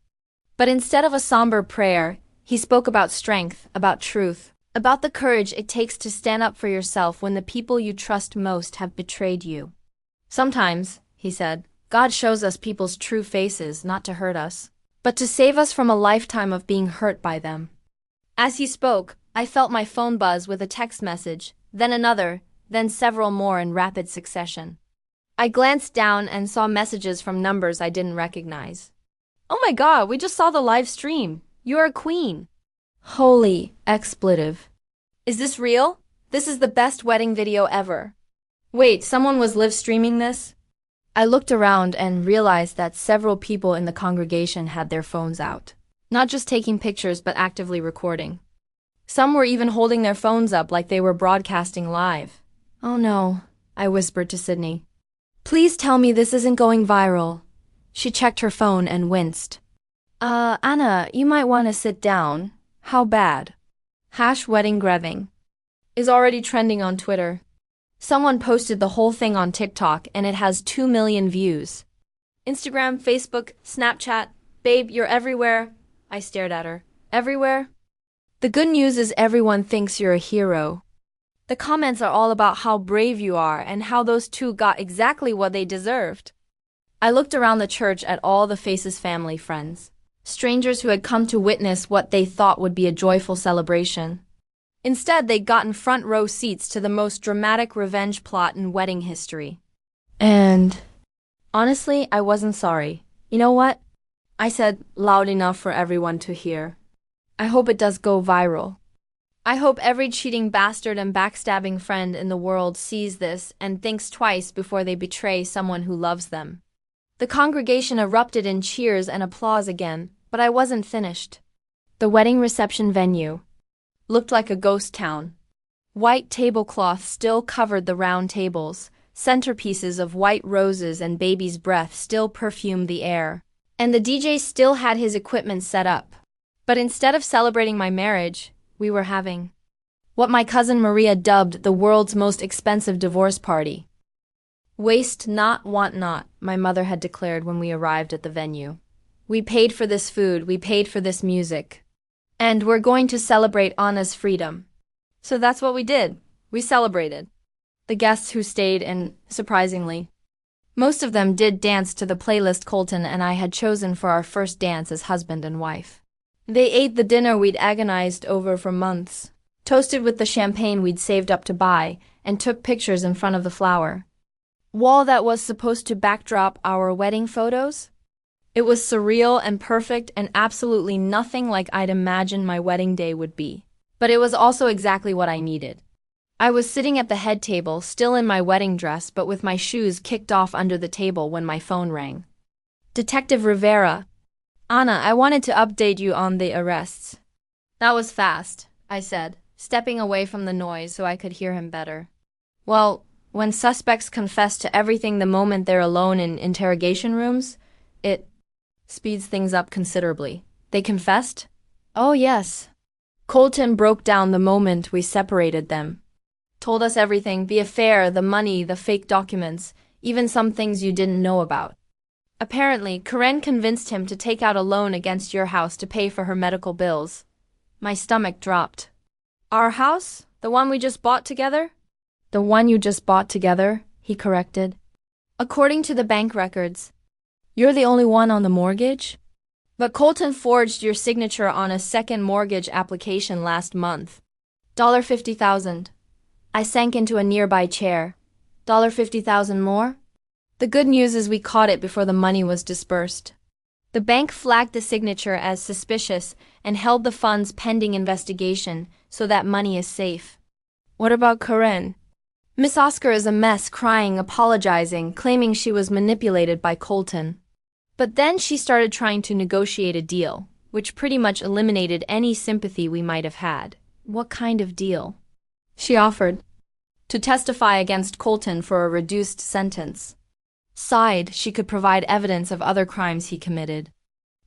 Speaker 3: But instead of a somber prayer, he spoke about strength, about truth, about the courage it takes to stand up for yourself when the people you trust most have betrayed you. Sometimes, he said, God shows us people's true faces not to hurt us, but to save us from a lifetime of being hurt by them. As he spoke, I felt my phone buzz with a text message, then another, then several more in rapid succession. I glanced down and saw messages from numbers I didn't recognize. Oh my God, we just saw the live stream. You're a queen. Holy expletive. Is this real? This is the best wedding video ever. Wait, someone was live streaming this? I looked around and realized that several people in the congregation had their phones out. Not just taking pictures, but actively recording. Some were even holding their phones up like they were broadcasting live. Oh no, I whispered to Sydney. Please tell me this isn't going viral. She checked her phone and winced. Anna, you might want to sit down. How bad? #wedding greving is already trending on Twitter. Someone posted the whole thing on TikTok and it has 2 million views. Instagram, Facebook, Snapchat. Babe, you're everywhere. I stared at her. Everywhere? The good news is everyone thinks you're a hero. The comments are all about how brave you are and how those two got exactly what they deserved. I looked around the church at all the faces, family, friends, strangers who had come to witness what they thought would be a joyful celebration. Instead, they'd gotten front row seats to the most dramatic revenge plot in wedding history. And honestly, I wasn't sorry. You know what? I said loud enough for everyone to hear. I hope it does go viral. I hope every cheating bastard and backstabbing friend in the world sees this and thinks twice before they betray someone who loves them. The congregation erupted in cheers and applause again, but I wasn't finished. The wedding reception venue looked like a ghost town. White tablecloth still covered the round tables, centerpieces of white roses and baby's breath still perfumed the air, and the DJ still had his equipment set up. But instead of celebrating my marriage, we were having what my cousin Maria dubbed the world's most expensive divorce party. Waste not, want not, my mother had declared when we arrived at the venue. We paid for this food, we paid for this music. And we're going to celebrate Anna's freedom. So that's what we did. We celebrated. The guests who stayed, and surprisingly, most of them did dance to the playlist Colton and I had chosen for our first dance as husband and wife. They ate the dinner we'd agonized over for months, toasted with the champagne we'd saved up to buy, and took pictures in front of the flower wall that was supposed to backdrop our wedding photos. It was surreal and perfect and absolutely nothing like I'd imagined my wedding day would be. But it was also exactly what I needed. I was sitting at the head table, still in my wedding dress but with my shoes kicked off under the table when my phone rang. Detective Rivera. Anna, I wanted to update you on the arrests. That was fast, I said, stepping away from the noise so I could hear him better. Well, when suspects confess to everything the moment they're alone in interrogation rooms, it speeds things up considerably. They confessed? Oh, yes. Colton broke down the moment we separated them. Told us everything, the affair, the money, the fake documents, even some things you didn't know about. Apparently, Karen convinced him to take out a loan against your house to pay for her medical bills. My stomach dropped. Our house? The one we just bought together? The one you just bought together, he corrected. According to the bank records, you're the only one on the mortgage? But Colton forged your signature on a second mortgage application last month. $50,000. I sank into a nearby chair. $50,000 more? The good news is we caught it before the money was dispersed. The bank flagged the signature as suspicious and held the funds pending investigation, so that money is safe. What about Karen? Miss Oscar is a mess, crying, apologizing, claiming she was manipulated by Colton. But then she started trying to negotiate a deal, which pretty much eliminated any sympathy we might have had. What kind of deal? She offered to testify against Colton for a reduced sentence. Sighed, she could provide evidence of other crimes he committed.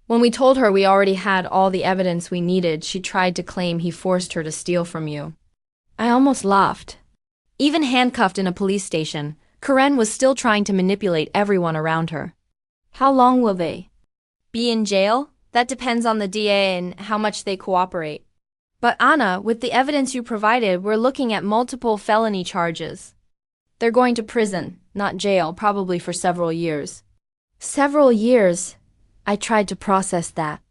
Speaker 3: When we told her we already had all the evidence we needed, she tried to claim he forced her to steal from you. I almost laughed. Even handcuffed in a police station, Karen was still trying to manipulate everyone around her. How long will they be in jail? That depends on the DA and how much they cooperate. But Anna, with the evidence you provided, we're looking at multiple felony charges. They're going to prison, not jail, probably for several years. Several years? I tried to process that.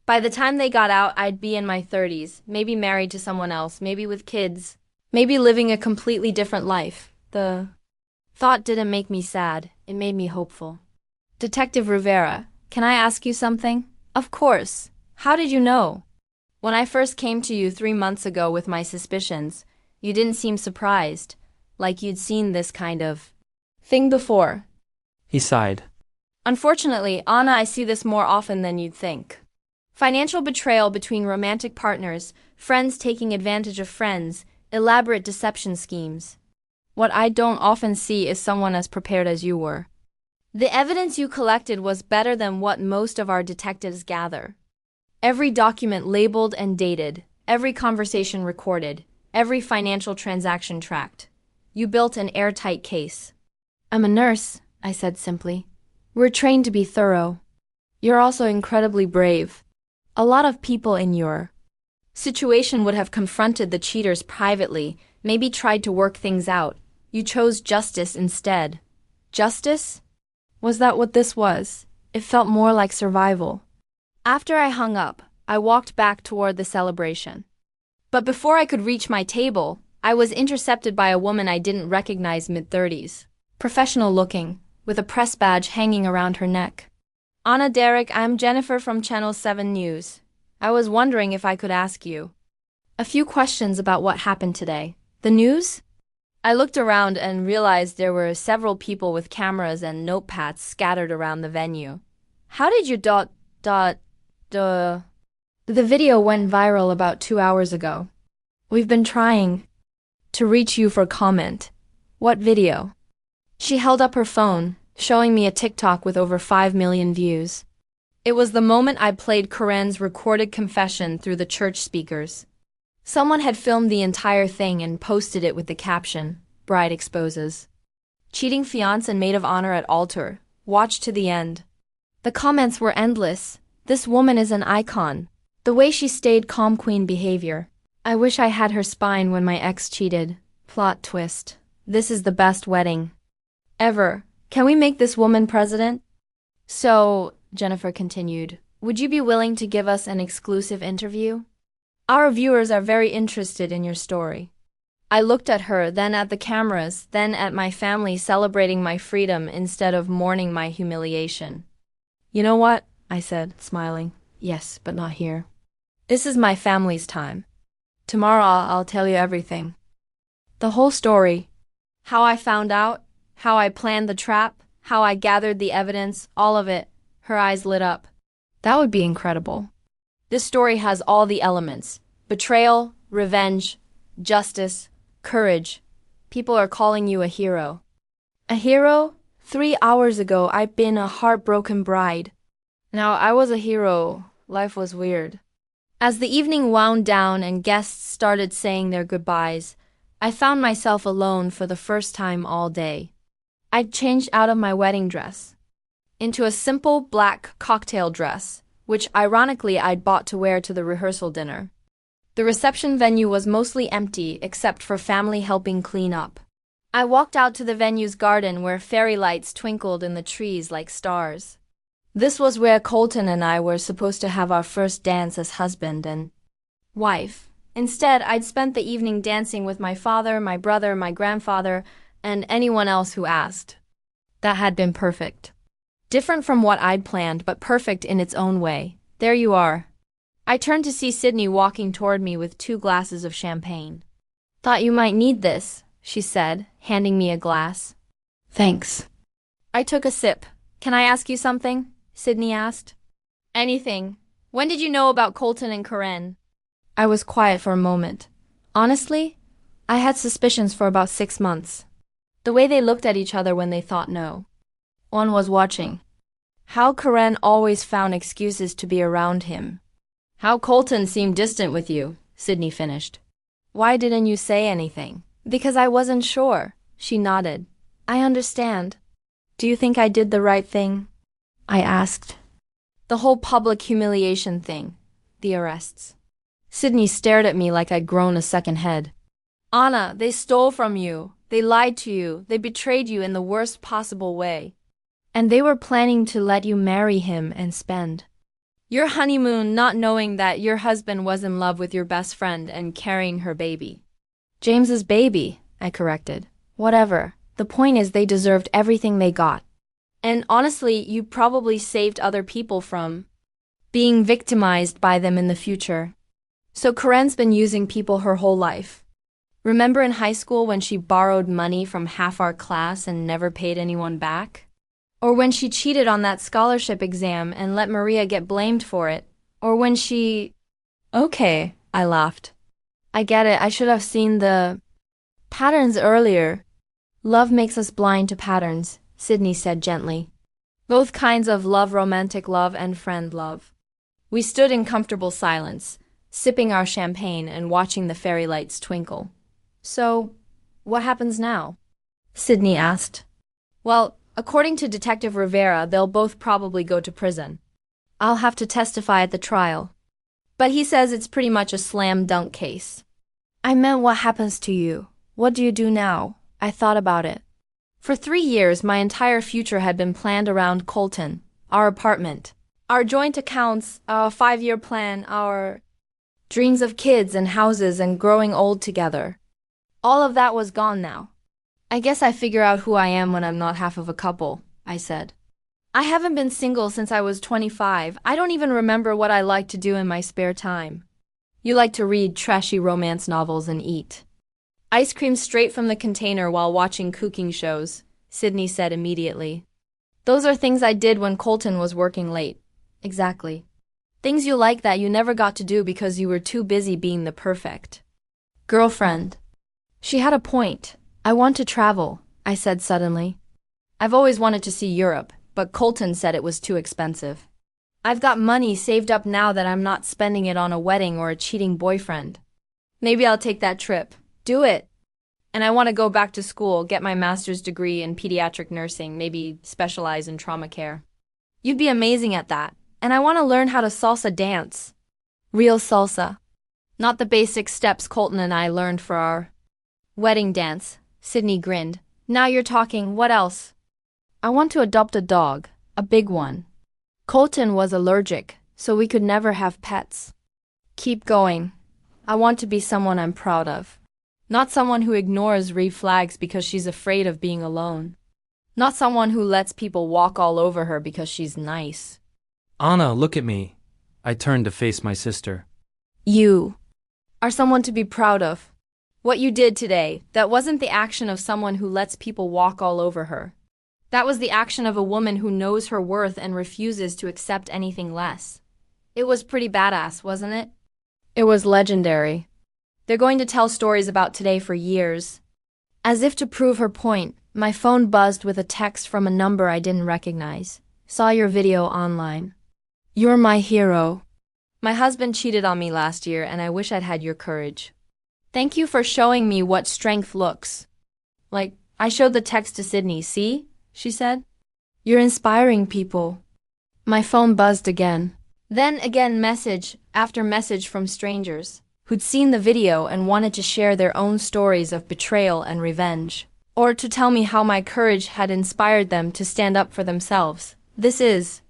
Speaker 3: By the time they got out, I'd be in my 30s, maybe married to someone else, maybe with kids, maybe living a completely different life. The thought didn't make me sad, it made me hopeful. Detective Rivera, can I ask you something? Of course. How did you know? When I first came to you 3 months ago with my suspicions, you didn't seem surprised, like you'd seen this kind of thing before.
Speaker 4: He sighed.
Speaker 3: Unfortunately, Anna, I see this more often than you'd think. Financial betrayal between romantic partners, friends taking advantage of friends, elaborate deception schemes. What I don't often see is someone as prepared as you were. The evidence you collected was better than what most of our detectives gather. Every document labeled and dated, every conversation recorded, every financial transaction tracked. You built an airtight case. I'm a nurse, I said simply. We're trained to be thorough. You're also incredibly brave. A lot of people in your situation would have confronted the cheaters privately, maybe tried to work things out. You chose justice instead. Justice? Was that what this was? It felt more like survival. After I hung up, I walked back toward the celebration. But before I could reach my table, I was intercepted by a woman I didn't recognize, mid-30s. Professional looking, with a press badge hanging around her neck. Anna Derek, I'm Jennifer from Channel 7 News. I was wondering if I could ask you a few questions about what happened today. The news? I looked around and realized there were several people with cameras and notepads scattered around the venue. How did you The video went viral about 2 hours ago. We've been trying to reach you for comment. What video? She held up her phone, showing me a TikTok with over 5 million views. It was the moment I played Karen's recorded confession through the church speakers. Someone had filmed the entire thing and posted it with the caption, "Bride exposes. Cheating fiancé and maid of honor at altar. Watch to the end." The comments were endless. This woman is an icon. The way she stayed calm, queen behavior. I wish I had her spine when my ex cheated. Plot twist. This is the best wedding ever. Can we make this woman president? So, Jennifer continued, would you be willing to give us an exclusive interview? Our viewers are very interested in your story. I looked at her, then at the cameras, then at my family celebrating my freedom instead of mourning my humiliation. You know what? I said, smiling. Yes, but not here. This is my family's time. Tomorrow I'll tell you everything. The whole story. How I found out, how I planned the trap, how I gathered the evidence, all of it. Her eyes lit up. That would be incredible. This story has all the elements. Betrayal, revenge, justice, courage. People are calling you a hero. A hero? 3 hours ago I'd been a heartbroken bride. Now I was a hero. Life was weird. As the evening wound down and guests started saying their goodbyes, I found myself alone for the first time all day. I'd changed out of my wedding dress into a simple black cocktail dress, which ironically I'd bought to wear to the rehearsal dinner. The reception venue was mostly empty except for family helping clean up. I walked out to the venue's garden where fairy lights twinkled in the trees like stars. This was where Colton and I were supposed to have our first dance as husband and wife. Instead, I'd spent the evening dancing with my father, my brother, my grandfather, and anyone else who asked. That had been perfect. Different from what I'd planned, but perfect in its own way. There you are. I turned to see Sydney walking toward me with 2 glasses of champagne. Thought you might need this, she said, handing me a glass. Thanks. I took a sip. Can I ask you something? Sydney asked. Anything. When did you know about Colton and Karen? I was quiet for a moment. Honestly, I had suspicions for about 6 months. The way they looked at each other when they thought no one was watching. How Karen always found excuses to be around him. How Colton seemed distant with you, Sydney finished. Why didn't you say anything? Because I wasn't sure, she nodded. I understand. Do you think I did the right thing? I asked. The whole public humiliation thing. The arrests. Sydney stared at me like I'd grown a second head. Anna, they stole from you. They lied to you. They betrayed you in the worst possible way. And they were planning to let you marry him and spend your honeymoon not knowing that your husband was in love with your best friend and carrying her baby. James's baby, I corrected. Whatever. The point is they deserved everything they got. And honestly, you probably saved other people from being victimized by them in the future. So Karen's been using people her whole life. Remember in high school when she borrowed money from half our class and never paid anyone back? Or when she cheated on that scholarship exam and let Maria get blamed for it? Or when she... Okay, I laughed. I get it, I should have seen the patterns earlier. Love makes us blind to patterns, Sydney said gently. Both kinds of love, romantic love and friend love. We stood in comfortable silence, sipping our champagne and watching the fairy lights twinkle. So, what happens now? Sydney asked. Well, According to Detective Rivera, they'll both probably go to prison. I'll have to testify at the trial. But he says it's pretty much a slam dunk case. I meant, what happens to you? What do you do now? I thought about it. For 3 years, my entire future had been planned around Colton, our apartment, our joint accounts, our 5-year plan, our dreams of kids and houses and growing old together. All of that was gone now. I guess I figure out who I am when I'm not half of a couple, I said. I haven't been single since I was 25. I don't even remember what I like to do in my spare time. You like to read trashy romance novels and eat ice cream straight from the container while watching cooking shows, Sydney said immediately. Those are things I did when Colton was working late. Exactly. Things you like that you never got to do because you were too busy being the perfect girlfriend. She had a point. I want to travel, I said suddenly. I've always wanted to see Europe, but Colton said it was too expensive. I've got money saved up now that I'm not spending it on a wedding or a cheating boyfriend. Maybe I'll take that trip. Do it. And I want to go back to school, get my master's degree in pediatric nursing, maybe specialize in trauma care. You'd be amazing at that. And I want to learn how to salsa dance. Real salsa. Not the basic steps Colton and I learned for our wedding dance. Sydney grinned. Now you're talking. What else? I want to adopt a dog. A big one. Colton was allergic, so we could never have pets. Keep going. I want to be someone I'm proud of. Not someone who ignores red flags because she's afraid of being alone. Not someone who lets people walk all over her because she's nice.
Speaker 4: Anna, look at me. I turned to face my sister.
Speaker 3: You are someone to be proud of. What you did today, that wasn't the action of someone who lets people walk all over her. That was the action of a woman who knows her worth and refuses to accept anything less. It was pretty badass, wasn't it? It was legendary. They're going to tell stories about today for years. As if to prove her point, my phone buzzed with a text from a number I didn't recognize. Saw your video online. You're my hero. My husband cheated on me last year and I wish I'd had your courage. Thank you for showing me what strength looks like. I showed the text to Sydney. See? She said. You're inspiring people. My phone buzzed again. Then again, message after message from strangers who'd seen the video and wanted to share their own stories of betrayal and revenge, or to tell me how my courage had inspired them to stand up for themselves. This is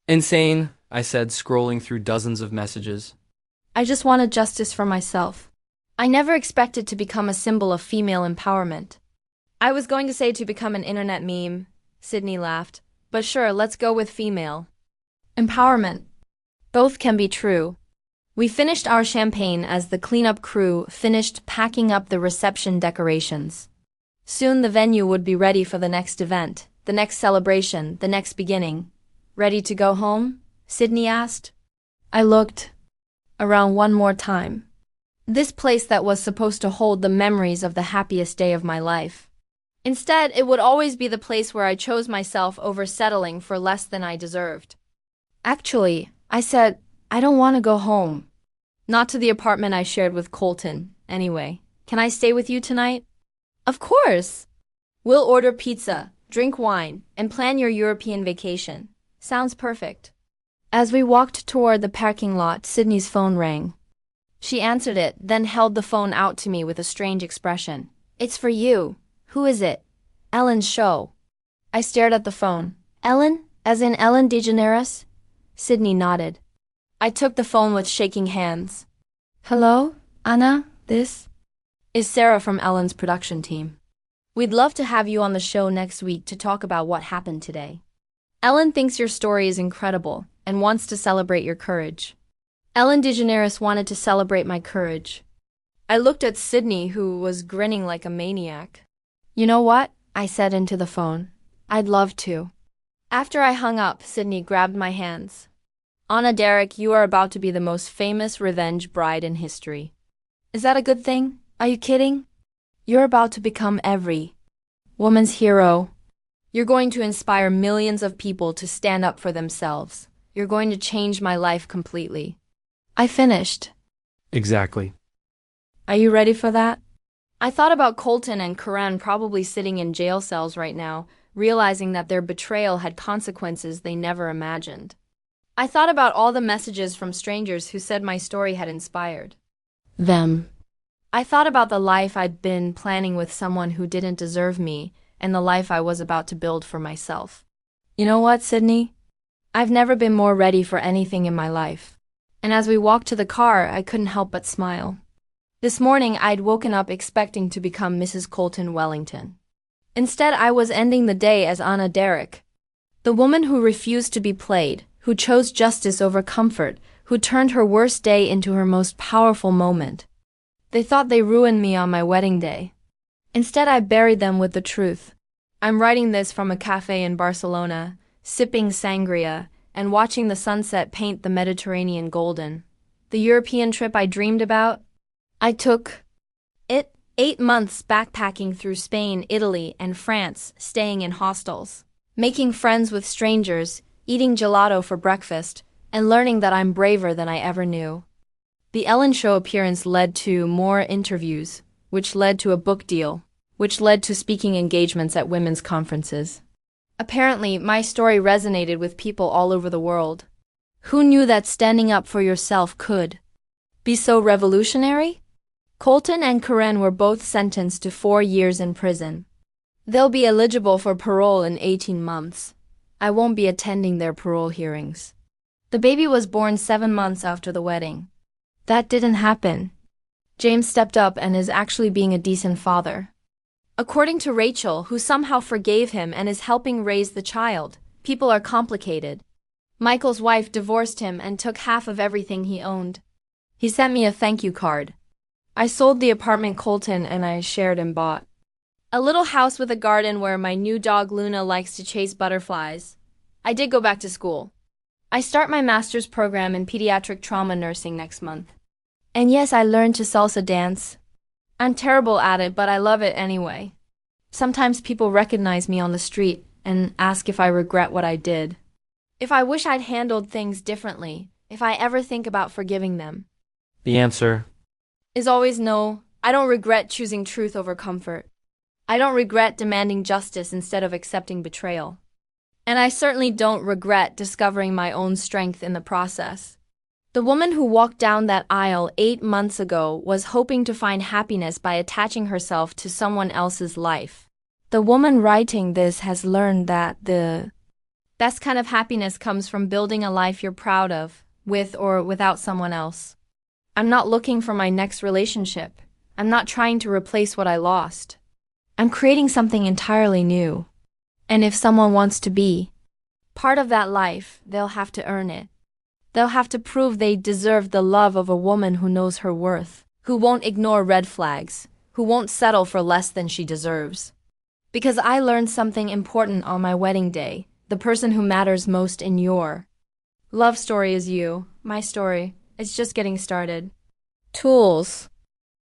Speaker 4: Insane, I said, scrolling through dozens of messages.
Speaker 3: I just wanted justice for myself. I never expected to become a symbol of female empowerment. I was going to say to become an internet meme, Sydney laughed, but sure, let's go with female empowerment. Both can be true. We finished our champagne as the cleanup crew finished packing up the reception decorations. Soon the venue would be ready for the next event, the next celebration, the next beginning. Ready to go home? Sydney asked. I looked around one more time. This place that was supposed to hold the memories of the happiest day of my life. Instead, it would always be the place where I chose myself over settling for less than I deserved. Actually, I said, I don't want to go home. Not to the apartment I shared with Colton, anyway. Can I stay with you tonight? Of course! We'll order pizza, drink wine, and plan your European vacation. Sounds perfect. As we walked toward the parking lot, Sydney's phone rang. She answered it, then held the phone out to me with a strange expression. It's for you. Who is it? Ellen's show. I stared at the phone. Ellen? As in Ellen DeGeneres? Sydney nodded. I took the phone with shaking hands. Hello, Anna, this is Sarah from Ellen's production team. We'd love to have you on the show next week to talk about what happened today. Ellen thinks your story is incredible and wants to celebrate your courage. Ellen DeGeneres wanted to celebrate my courage. I looked at Sydney, who was grinning like a maniac. You know what? I said into the phone. I'd love to. After I hung up, Sydney grabbed my hands. Anna Derek, you are about to be the most famous revenge bride in history. Is that a good thing? Are you kidding? You're about to become every woman's hero. You're going to inspire millions of people to stand up for themselves. You're going to change my life completely. I finished.
Speaker 4: Exactly.
Speaker 3: Are you ready for that? I thought about Colton and Karen probably sitting in jail cells right now, realizing that their betrayal had consequences they never imagined. I thought about all the messages from strangers who said my story had inspired
Speaker 2: them.
Speaker 3: I thought about the life I'd been planning with someone who didn't deserve me and the life I was about to build for myself. You know what, Sydney? I've never been more ready for anything in my life. And as we walked to the car, I couldn't help but smile. This morning, I'd woken up expecting to become Mrs. Colton Wellington. Instead, I was ending the day as Anna Derrick, the woman who refused to be played, who chose justice over comfort, who turned her worst day into her most powerful moment. They thought they ruined me on my wedding day. Instead, I buried them with the truth. I'm writing this from a cafe in Barcelona, sipping sangria, and watching the sunset paint the Mediterranean golden. The European trip I dreamed about? I took it 8 months backpacking through Spain, Italy, and France, staying in hostels, making friends with strangers, eating gelato for breakfast, and learning that I'm braver than I ever knew. The Ellen Show appearance led to more interviews, which led to a book deal, which led to speaking engagements at women's conferences. Apparently, my story resonated with people all over the world. Who knew that standing up for yourself could be so revolutionary? Colton and Karen were both sentenced to 4 years in prison. They'll be eligible for parole in 18 months. I won't be attending their parole hearings. The baby was born 7 months after the wedding. That didn't happen. James stepped up and is actually being a decent father. According to Rachel, who somehow forgave him and is helping raise the child, people are complicated. Michael's wife divorced him and took half of everything he owned. He sent me a thank you card. I sold the apartment Colton and I shared and bought a little house with a garden where my new dog Luna likes to chase butterflies. I did go back to school. I start my master's program in pediatric trauma nursing next month. And yes, I learned to salsa dance. I'm terrible at it, but I love it anyway. Sometimes people recognize me on the street and ask if I regret what I did. If I wish I'd handled things differently, if I ever think about forgiving them.
Speaker 4: The answer
Speaker 3: Is always no. I don't regret choosing truth over comfort. I don't regret demanding justice instead of accepting betrayal. And I certainly don't regret discovering my own strength in the process. The woman who walked down that aisle 8 months ago was hoping to find happiness by attaching herself to someone else's life. The woman writing this has learned that the best kind of happiness comes from building a life you're proud of, with or without someone else. I'm not looking for my next relationship. I'm not trying to replace what I lost. I'm creating something entirely new. And if someone wants to be part of that life, they'll have to earn it. They'll have to prove they deserve the love of a woman who knows her worth, who won't ignore red flags, who won't settle for less than she deserves. Because I learned something important on my wedding day, the person who matters most in your love story is you. My story, it's just getting started. Tools.